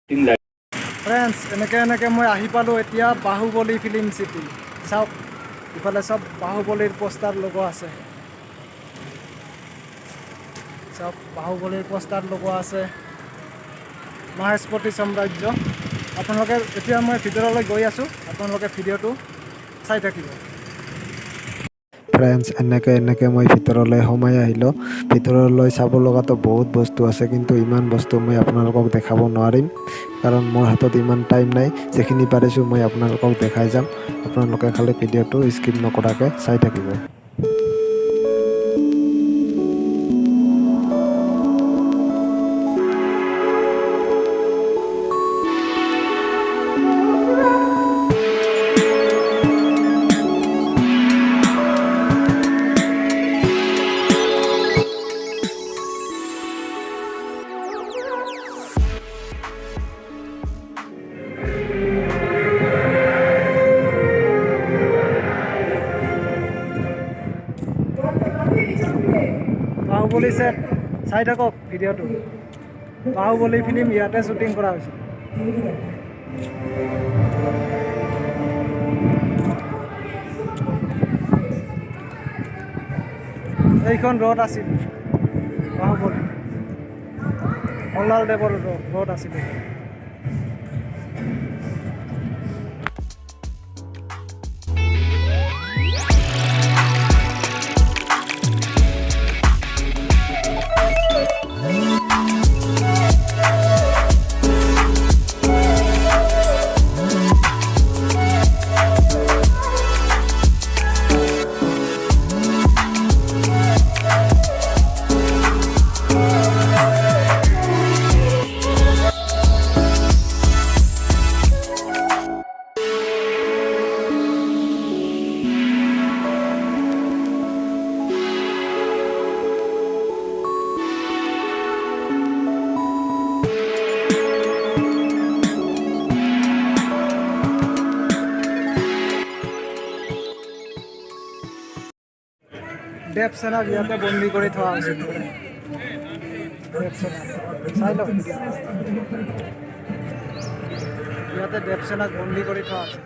Friends এনেকৈ মই আহি পালোঁ এতিয়া বাহুবলী ফিল্ম চিটি। চাওক ইফালে চব বাহুবলীৰ পোষ্টাৰ লগোৱা আছে। চব বাহুবলীৰ পোষ্টাৰ লগোৱা আছে। মহেশপতি সাম্ৰাজ্য। আপোনালোকে এতিয়া মই ভিতৰলৈ গৈ আছোঁ, আপোনালোকে ভিডিঅ'টো চাই থাকিব। ফ্ৰেণ্ডছ এনেকৈ মই ভিতৰলৈ সোমাই আহিলোঁ। ভিতৰলৈ চাব লগাতো বহুত বস্তু আছে, কিন্তু ইমান বস্তু মই আপোনালোকক দেখাব নোৱাৰিম, কাৰণ মোৰ হাতত ইমান টাইম নাই। যিখিনি পাৰিছোঁ মই আপোনালোকক দেখাই যাম। আপোনালোকে খালি ভিডিঅ'টো স্কিপ নকৰাকৈ চাই থাকিব। বাহুবলী সেট চাই থাকক ভিডিঅ'টো। বাহুবলী ফিল্ম ইয়াতে শ্বুটিং কৰা হৈছে। এইখন ৰ'ড আছিল বাহুবলী, মল্লালদেৱৰ ৰ'ড আছিল। দেৱসেনাক ইয়াতে বন্দী কৰি থোৱা হৈছিল। দেৱসেনা চাই লওক, ইয়াতে দেৱসেনাক বন্দী কৰি থোৱা আছে।